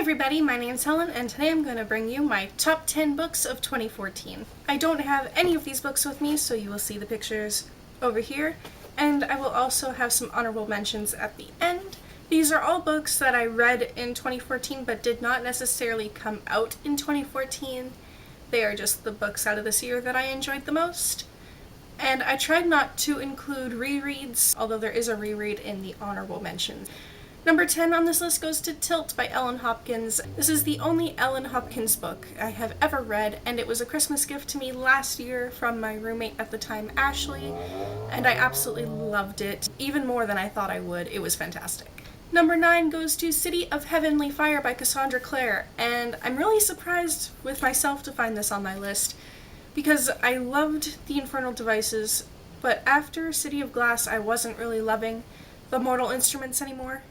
everybody, my name's Helen, and today I'm going to bring you my top 10 books of 2014. I don't have any of these books with me, so you will see the pictures over here, and I will also have some honorable mentions at the end. These are all books that I read in 2014 but did not necessarily come out in 2014. They are just the books out of this year that I enjoyed the most. And I tried not to include rereads, although there is a reread in the honorable mentions. Number 10 on this list goes to Tilt by Ellen Hopkins. This is the only Ellen Hopkins book I have ever read, and it was a Christmas gift to me last year from my roommate at the time, Ashley, and I absolutely loved it, even more than I thought I would. It was fantastic. Number 9 goes to City of Heavenly Fire by Cassandra Clare, and I'm really surprised with myself to find this on my list, because I loved The Infernal Devices, but after City of Glass I wasn't really loving The Mortal Instruments anymore.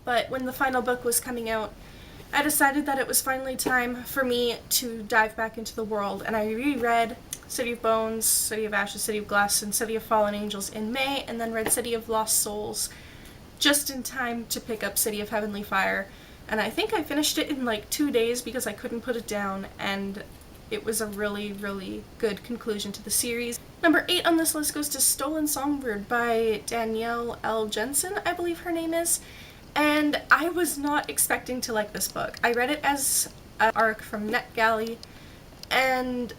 But when the final book was coming out, I decided that it was finally time for me to dive back into the world, and I reread City of Bones, City of Ashes, City of Glass, and City of Fallen Angels in May, and then read City of Lost Souls just in time to pick up City of Heavenly Fire, and I think I finished it in like 2 days because I couldn't put it down, and it was a really, really good conclusion to the series. Number 8 on this list goes to Stolen Songbird by Danielle L. Jensen, I believe her name is. And I was not expecting to like this book. I read it as an arc from NetGalley, and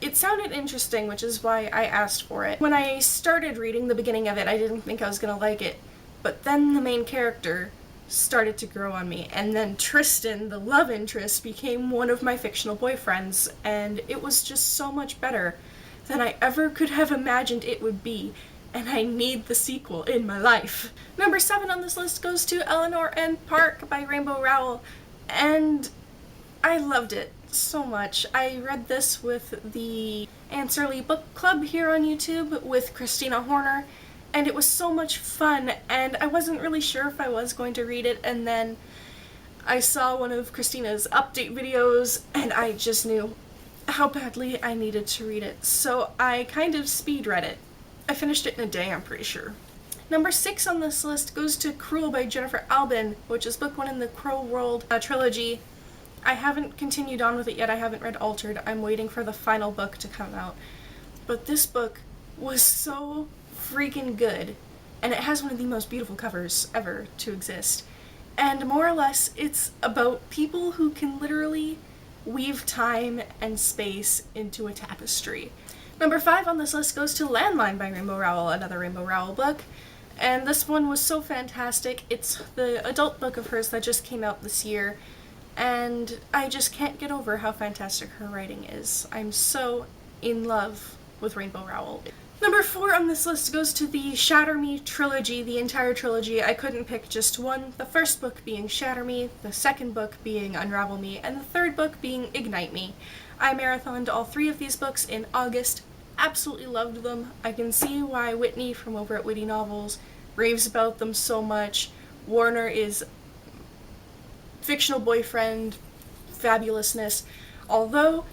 it sounded interesting, which is why I asked for it. When I started reading the beginning of it, I didn't think I was going to like it, but then the main character started to grow on me, and then Tristan, the love interest, became one of my fictional boyfriends, and it was just so much better than I ever could have imagined it would be. And I need the sequel in my life. Number 7 on this list goes to Eleanor and Park by Rainbow Rowell, and I loved it so much. I read this with the Anserly Book Club here on YouTube with Christina Horner, and it was so much fun, and I wasn't really sure if I was going to read it, and then I saw one of Christina's update videos, and I just knew how badly I needed to read it, so I kind of speed read it. I finished it in a day, I'm pretty sure. Number 6 on this list goes to Cruel by Jennifer Albin, which is book 1 in the Crow World trilogy. I haven't continued on with it yet. I haven't read Altered. I'm waiting for the final book to come out. But this book was so freaking good, and it has one of the most beautiful covers ever to exist. And more or less, it's about people who can literally weave time and space into a tapestry. Number 5 on this list goes to Landline by Rainbow Rowell, another Rainbow Rowell book, and this one was so fantastic. It's the adult book of hers that just came out this year, and I just can't get over how fantastic her writing is. I'm so in love with Rainbow Rowell. Number 4 on this list goes to the Shatter Me trilogy, the entire trilogy. I couldn't pick just one, the first book being Shatter Me, the second book being Unravel Me, and the third book being Ignite Me. I marathoned all 3 of these books in August. Absolutely loved them. I can see why Whitney from over at Witty Novels raves about them so much. Warner is fictional boyfriend fabulousness, although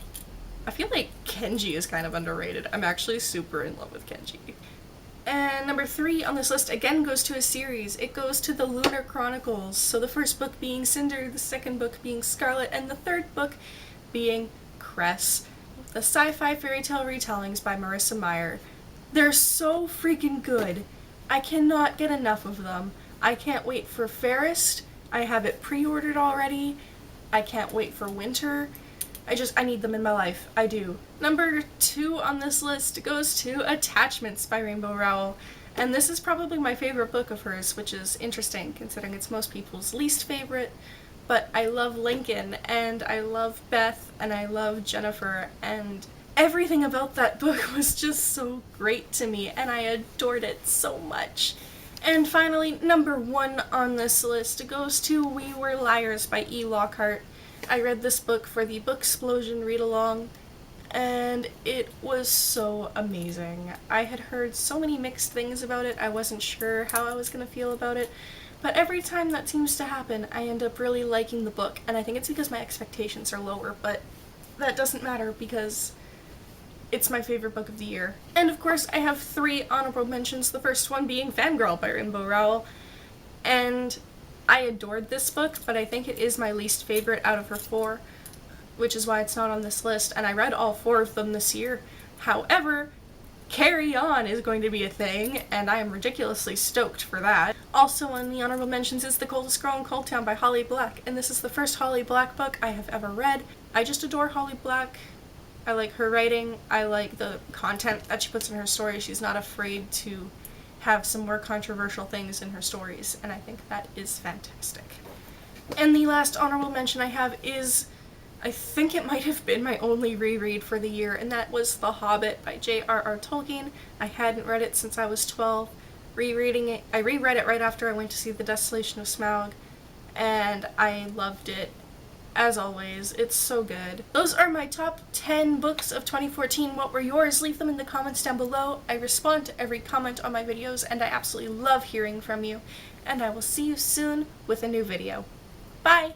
I feel like Kenji is kind of underrated. I'm actually super in love with Kenji. And number 3 on this list again goes to a series. It goes to the Lunar Chronicles. So the first book being Cinder, the second book being Scarlet, and the third book being Cress. The sci-fi fairy tale retellings by Marissa Meyer. They're so freaking good. I cannot get enough of them. I can't wait for Fairest. I have it pre-ordered already. I can't wait for winter. I need them in my life. I do. Number 2 on this list goes to Attachments by Rainbow Rowell. And this is probably my favorite book of hers, which is interesting considering it's most people's least favorite. But I love Lincoln, and I love Beth, and I love Jennifer, and everything about that book was just so great to me, and I adored it so much. And finally, number 1 on this list goes to We Were Liars by E. Lockhart. I read this book for the Booksplosion read-along, and it was so amazing. I had heard so many mixed things about it, I wasn't sure how I was going to feel about it. But every time that seems to happen, I end up really liking the book, and I think it's because my expectations are lower, but that doesn't matter because it's my favorite book of the year. And of course, I have 3 honorable mentions, the first one being Fangirl by Rainbow Rowell, and I adored this book, but I think it is my least favorite out of her 4, which is why it's not on this list, and I read all 4 of them this year. However, Carry On is going to be a thing, and I am ridiculously stoked for that. Also on the honorable mentions is The Coldest Girl in Cold Town by Holly Black, and this is the first Holly Black book I have ever read. I just adore Holly Black. I like her writing, I like the content that she puts in her stories. She's not afraid to have some more controversial things in her stories, and I think that is fantastic. And the last honorable mention I have is, I think it might have been my only reread for the year, and that was The Hobbit by J.R.R. Tolkien. I hadn't read it since I was 12. Rereading it, I reread it right after I went to see The Desolation of Smaug, and I loved it. As always, it's so good. Those are my top 10 books of 2014. What were yours? Leave them in the comments down below. I respond to every comment on my videos, and I absolutely love hearing from you. And I will see you soon with a new video. Bye!